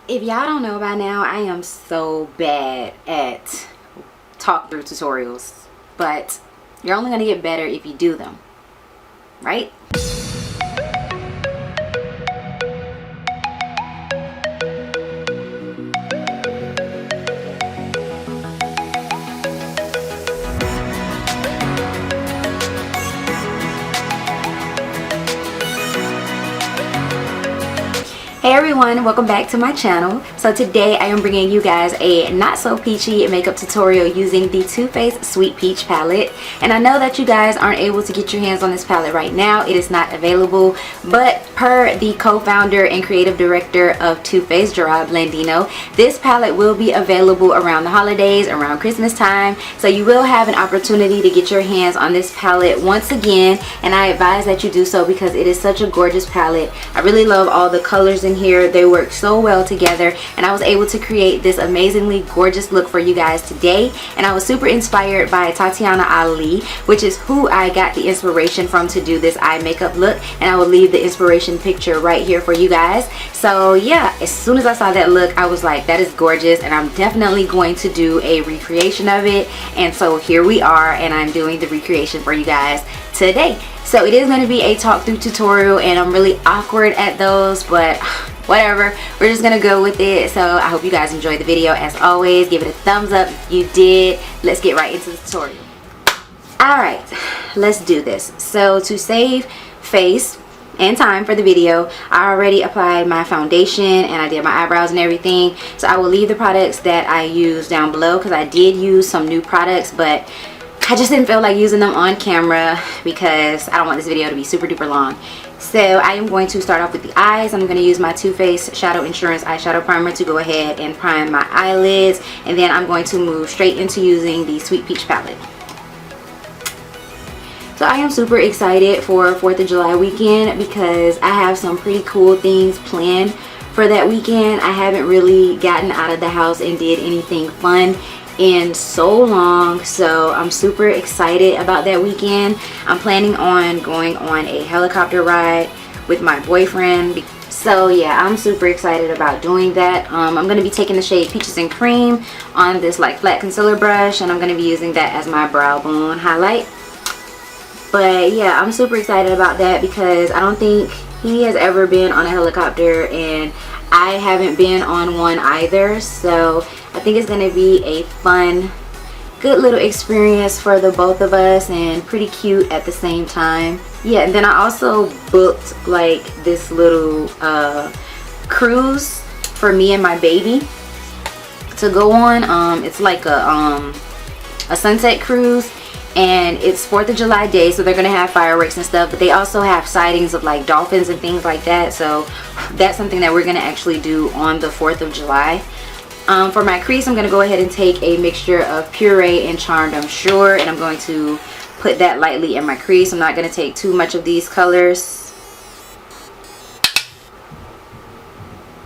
If y'all don't know by now, I am so bad at talk through tutorials, but you're only gonna get better if you do them, right? Hey everyone, welcome back to my channel. So today I am bringing you guys a not so peachy makeup tutorial using the Too Faced Sweet Peach palette. And I know that you guys aren't able to get your hands on this palette right now. It is not available, but per the co-founder and creative director of Too Faced, Gerard Blandino, this palette will be available around the holidays, around Christmas time. So you will have an opportunity to get your hands on this palette once again, and I advise that you do so because it is such a gorgeous palette. I really love all the colors in here. They work so well together, and I was able to create this amazingly gorgeous look for you guys today. And I was super inspired by Tatiana Ali, which is who I got the inspiration from to do this eye makeup look, and I will leave the inspiration picture right here for you guys. So yeah, as soon as I saw that look, I was like, that is gorgeous, and I'm definitely going to do a recreation of it. And so here we are, and I'm doing the recreation for you guys today. So it is going to be a talk through tutorial, and I'm really awkward at those, but whatever, we're just gonna go with it. So I hope you guys enjoyed the video. As always, give it a thumbs up if you did. Let's get right into the tutorial. Alright, let's do this. So to save face and time for the video, I already applied my foundation and I did my eyebrows and everything. So I will leave the products that I use down below because I did use some new products, but I just didn't feel like using them on camera because I don't want this video to be super duper long. So I am going to start off with the eyes. I'm going to use my Too Faced Shadow Insurance Eyeshadow Primer to go ahead and prime my eyelids. And then I'm going to move straight into using the Sweet Peach palette. So I am super excited for 4th of July weekend because I have some pretty cool things planned for that weekend. I haven't really gotten out of the house and did anything fun in so long, so I'm super excited about that weekend. I'm planning on going on a helicopter ride with my boyfriend, so yeah, I'm super excited about doing that. I'm going to be taking the shade Peaches and Cream on this like flat concealer brush, and I'm going to be using that as my brow bone highlight. But yeah, I'm super excited about that because I don't think he has ever been on a helicopter, and I haven't been on one either, so I think it's going to be a fun, good little experience for the both of us, and pretty cute at the same time. Yeah, and then I also booked like this little cruise for me and my baby to go on. It's like a sunset cruise, and it's 4th of July day, so they're gonna have fireworks and stuff, but they also have sightings of like dolphins and things like that. So that's something that we're gonna actually do on the 4th of July. For my crease, I'm gonna go ahead and take a mixture of Puree and Charmed, I'm sure, and I'm going to put that lightly in my crease. I'm not gonna take too much of these colors.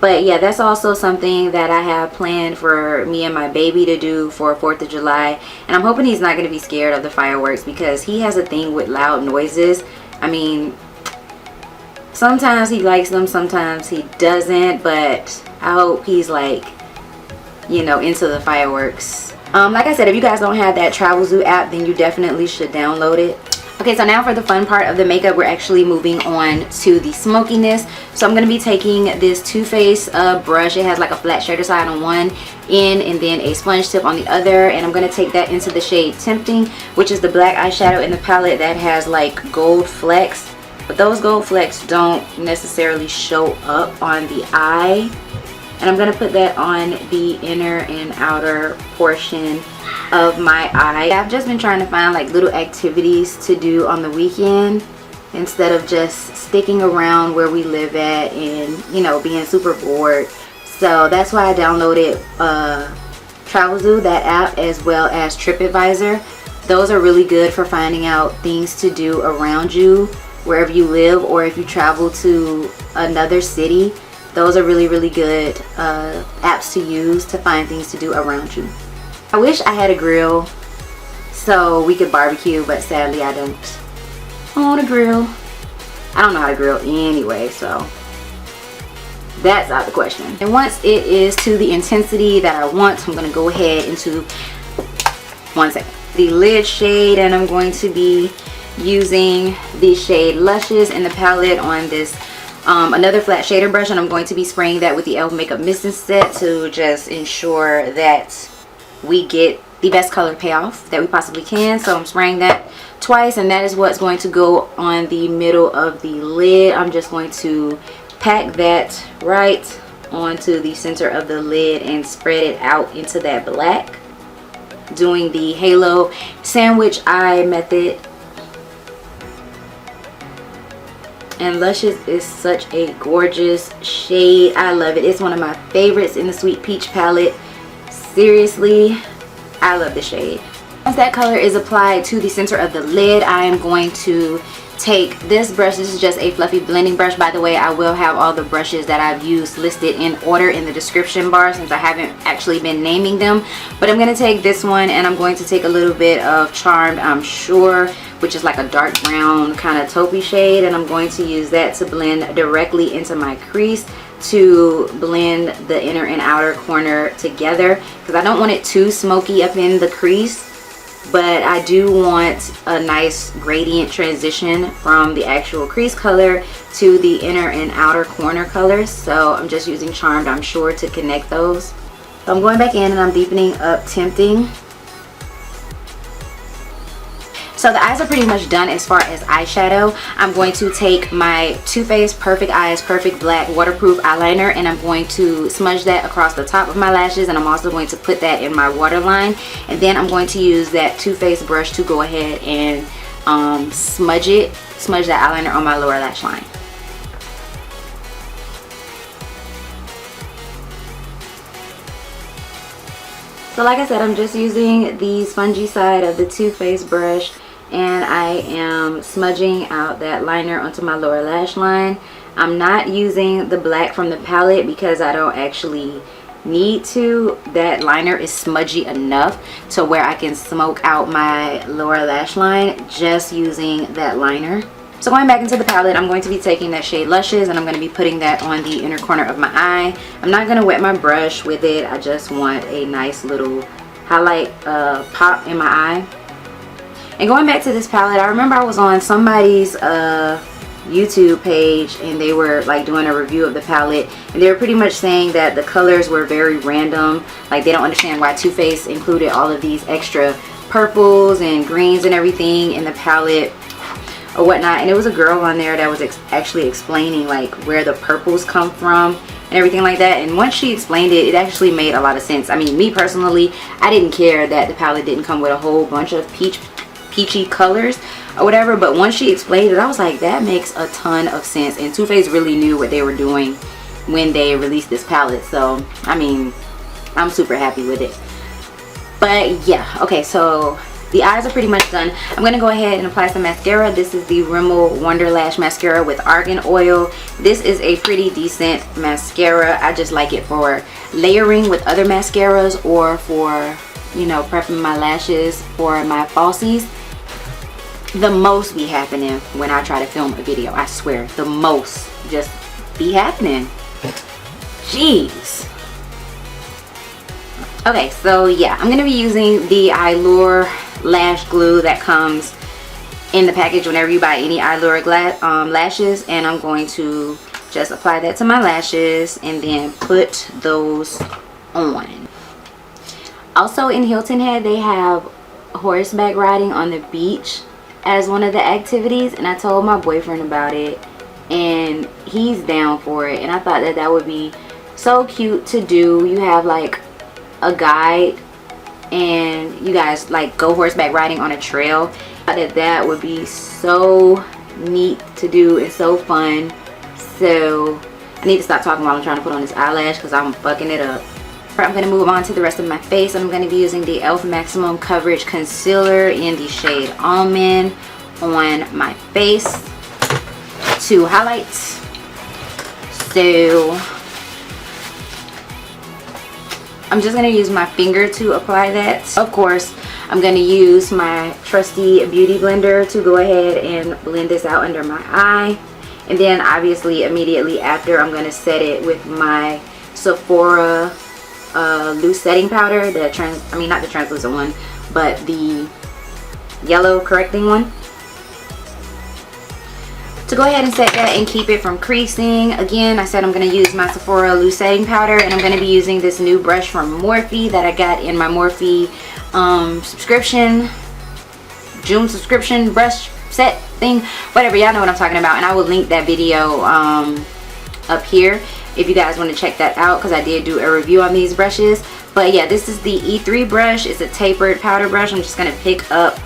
But yeah, that's also something that I have planned for me and my baby to do for 4th of July. And I'm hoping he's not going to be scared of the fireworks because he has a thing with loud noises. I mean, sometimes he likes them, sometimes he doesn't. But I hope he's like, you know, into the fireworks. Like I said, if you guys don't have that TravelZoo app, then you definitely should download it. Okay, so now for the fun part of the makeup, we're actually moving on to the smokiness. So I'm going to be taking this Too Faced brush. It has like a flat shader side on one end and then a sponge tip on the other. And I'm going to take that into the shade Tempting, which is the black eyeshadow in the palette that has like gold flecks. But those gold flecks don't necessarily show up on the eye. And I'm going to put that on the inner and outer portion of my eye. I've just been trying to find like little activities to do on the weekend instead of just sticking around where we live at and, you know, being super bored. So that's why I downloaded TravelZoo, that app, as well as TripAdvisor. Those are really good for finding out things to do around you wherever you live, or if you travel to another city. Those are really, really good apps to use to find things to do around you. I wish I had a grill so we could barbecue, but sadly I don't own a grill. I don't know how to grill anyway, so That's out of the question. And once it is to the intensity that I want, I'm going to go ahead into, one second, the lid shade, and I'm going to be using the shade Luscious in the palette on this another flat shader brush, and I'm going to be spraying that with the e.l.f. makeup misting set to just ensure that we get the best color payoff that we possibly can. So I'm spraying that twice, and that is what's going to go on the middle of the lid. I'm just going to pack that right onto the center of the lid and spread it out into that black, doing the halo sandwich eye method. And Luscious is such a gorgeous shade. I love it. It's one of my favorites in the Sweet Peach palette. Seriously, I love the shade. Once that color is applied to the center of the lid, I am going to take this brush. This is just a fluffy blending brush. By the way, I will have all the brushes that I've used listed in order in the description bar, since I haven't actually been naming them. But I'm going to take this one, and I'm going to take a little bit of Charmed, I'm Sure, which is like a dark brown kind of taupey shade, and I'm going to use that to blend directly into my crease to blend the inner and outer corner together, because I don't want it too smoky up in the crease, but I do want a nice gradient transition from the actual crease color to the inner and outer corner colors. So I'm just using Charmed, I'm Sure, to connect those. So I'm going back in and I'm deepening up Tempting. So the eyes are pretty much done as far as eyeshadow. I'm going to take my Too Faced Perfect Eyes Perfect Black Waterproof Eyeliner, and I'm going to smudge that across the top of my lashes, and I'm also going to put that in my waterline. And then I'm going to use that Too Faced brush to go ahead and smudge that eyeliner on my lower lash line. So like I said, I'm just using the spongy side of the Too Faced brush, and I am smudging out that liner onto my lower lash line. I'm not using the black from the palette because I don't actually need to. That liner is smudgy enough to where I can smoke out my lower lash line just using that liner. So going back into the palette, I'm going to be taking that shade Luscious, and I'm going to be putting that on the inner corner of my eye. I'm not going to wet my brush with it. I just want a nice little highlight pop in my eye. And going back to this palette, I remember I was on somebody's YouTube page, and they were like doing a review of the palette, and they were pretty much saying that the colors were very random. Like, they don't understand why Too Faced included all of these extra purples and greens and everything in the palette or whatnot. And it was a girl on there that was actually explaining like where the purples come from and everything like that. And once she explained it, it actually made a lot of sense. I mean, me personally, I didn't care that the palette didn't come with a whole bunch of peachy colors or whatever, but once she explained it, I was like, that makes a ton of sense. And Too Faced really knew what they were doing when they released this palette. So I mean, I'm super happy with it. But yeah, okay, so the eyes are pretty much done. I'm going to go ahead and apply some mascara. This is the Rimmel Wonder Lash Mascara with Argan Oil. This is a pretty decent mascara. I just like it for layering with other mascaras, or for, you know, prepping my lashes for my falsies. The most be happening when I try to film a video. I swear, the most just be happening. Jeez. Okay, so yeah, I'm going to be using the Allure lash glue that comes in the package whenever you buy any Allure lashes, and I'm going to just apply that to my lashes and then put those on. Also in Hilton Head, they have horseback riding on the beach as one of the activities, and I told my boyfriend about it, and he's down for it. And I thought that that would be so cute to do. You have like a guide and you guys like go horseback riding on a trail. I thought that would be so neat to do and so fun. So I need to stop talking while I'm trying to put on this eyelash because I'm fucking it up. I'm going to move on to the rest of my face. I'm going to be using the e.l.f. Maximum Coverage Concealer in the shade Almond on my face to highlight. So I'm just going to use my finger to apply that. Of course, I'm going to use my trusty beauty blender to go ahead and blend this out under my eye. And then obviously immediately after, I'm going to set it with my Sephora loose setting powder, not the translucent one, but the yellow correcting one, to go ahead and set that and keep it from creasing. Again, I said I'm going to use my Sephora loose setting powder, and I'm going to be using this new brush from Morphe that I got in my Morphe June subscription brush set thing, whatever, y'all know what I'm talking about. And I will link that video up here if you guys want to check that out, because I did do a review on these brushes. But yeah, this is the E3 brush. It's a tapered powder brush. I'm just going to pick up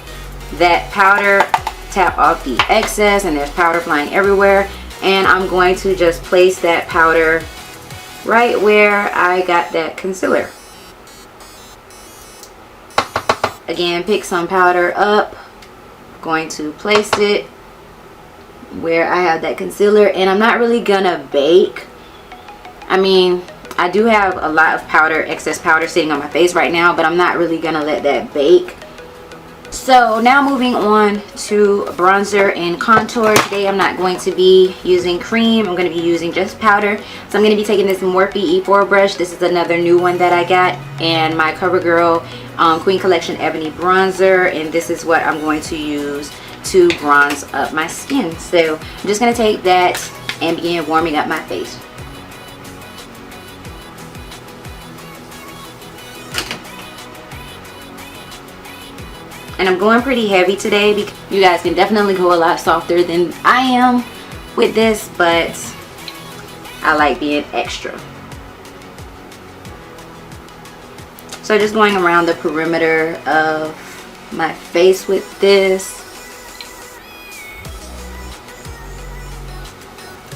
that powder, tap off the excess, and there's powder flying everywhere, and I'm going to just place that powder right where I got that concealer. Again, pick some powder up, going to place it where I have that concealer, and I'm not really gonna bake. I mean, I do have a lot of powder, excess powder sitting on my face right now, but I'm not really gonna let that bake. So now moving on to bronzer and contour. Today I'm not going to be using cream. I'm going to be using just powder. So I'm going to be taking this Morphe E4 brush. This is another new one that I got. And my CoverGirl Queen Collection Ebony bronzer. And this is what I'm going to use to bronze up my skin. So I'm just going to take that and begin warming up my face. And I'm going pretty heavy today because you guys can definitely go a lot softer than I am with this, but I like being extra. So just going around the perimeter of my face with this.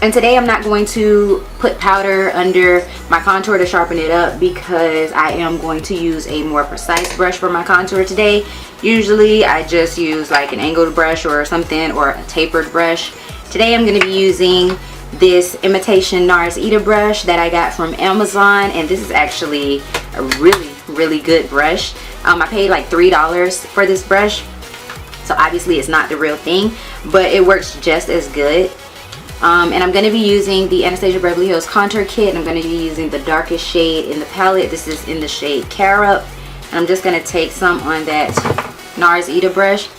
And today I'm not going to put powder under my contour to sharpen it up, because I am going to use a more precise brush for my contour today. Usually I just use like an angled brush or something, or a tapered brush. Today I'm going to be using this imitation NARS Eater brush that I got from Amazon, and this is actually a really good brush. I paid like $3 for this brush, so obviously it's not the real thing, but it works just as good. And I'm going to be using the Anastasia Beverly Hills Contour Kit, and I'm going to be using the darkest shade in the palette. This is in the shade Carob. And I'm just going to take some on that NARS Eater brush,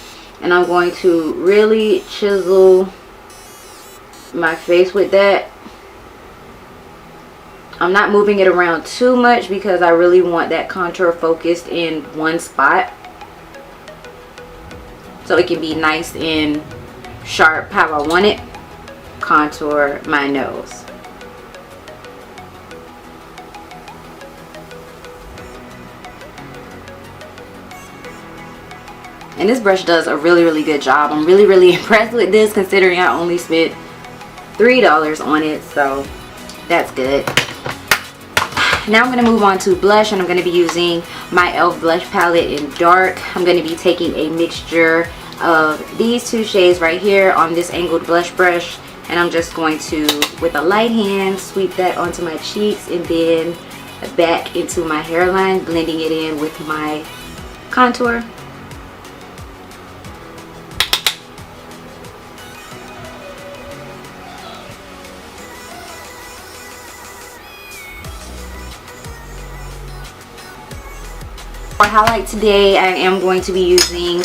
and I'm going to really chisel my face with that. I'm not moving it around too much because I really want that contour focused in one spot, so it can be nice and sharp how I want it. Contour my nose. And this brush does a really good job. I'm really impressed with this, considering I only spent $3 on it, so that's good. Now I'm going to move on to blush, and I'm going to be using my e.l.f. blush palette in dark. I'm going to be taking a mixture of these two shades right here on this angled blush brush, and I'm just going to, with a light hand, sweep that onto my cheeks and then back into my hairline, blending it in with my contour. For highlight today, I am going to be using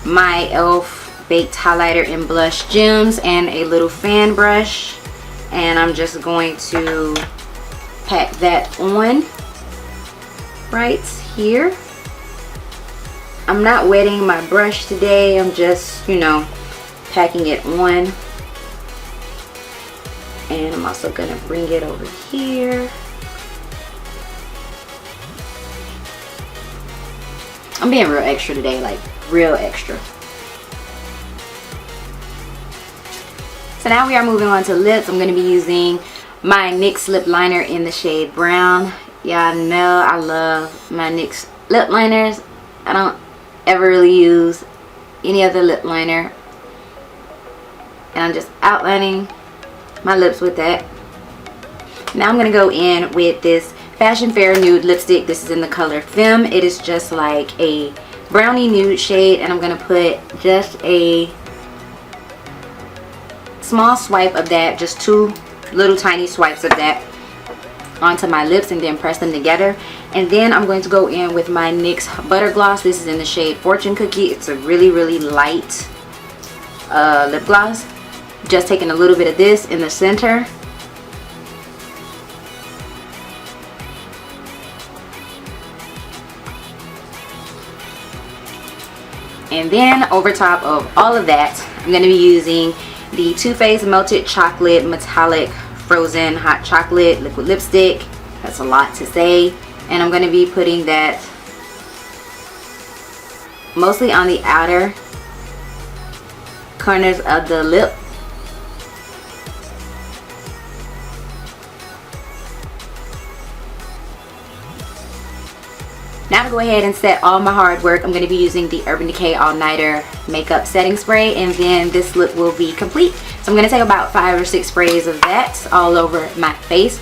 my e.l.f. Baked Highlighter in Blush Gems and a little fan brush, and I'm just going to pack that on right here. I'm not wetting my brush today. I'm just, you know, packing it on. And I'm also going to bring it over here. I'm being real extra today, like real extra. So now we are moving on to lips. I'm going to be using my NYX lip liner in the shade Brown. Y'all know I love my NYX lip liners. I don't ever really use any other lip liner. And I'm just outlining my lips with that. Now I'm going to go in with this Fashion Fair nude lipstick. This is in the color Femme. It is just like a brownie nude shade, and I'm going to put just a small swipe of that, just 2 little tiny swipes of that onto my lips, and then press them together. And then I'm going to go in with my NYX Butter Gloss. This is in the shade Fortune Cookie. It's a really, really light lip gloss. Just taking a little bit of this in the center. And then over top of all of that, I'm going to be using the Too Faced Melted Chocolate Metallic Frozen Hot Chocolate Liquid Lipstick. That's a lot to say. And I'm going to be putting that mostly on the outer corners of the lip. Now to go ahead and set all my hard work, I'm going to be using the Urban Decay All Nighter Makeup Setting Spray, and then this look will be complete. So I'm going to take about 5 or 6 sprays of that all over my face.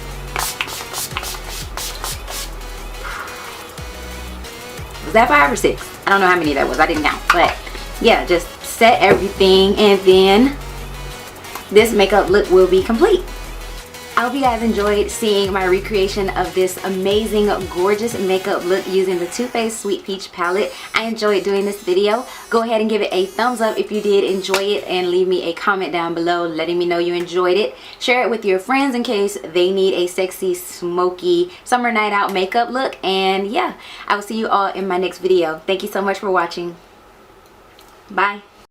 Was that 5 or 6? I don't know how many that was. I didn't count. But yeah, just set everything, and then this makeup look will be complete. I hope you guys enjoyed seeing my recreation of this amazing, gorgeous makeup look using the Too Faced Sweet Peach palette. I enjoyed doing this video. Go ahead and give it a thumbs up if you did enjoy it, and leave me a comment down below letting me know you enjoyed it. Share it with your friends in case they need a sexy, smoky summer night out makeup look. And yeah, I will see you all in my next video. Thank you so much for watching. Bye.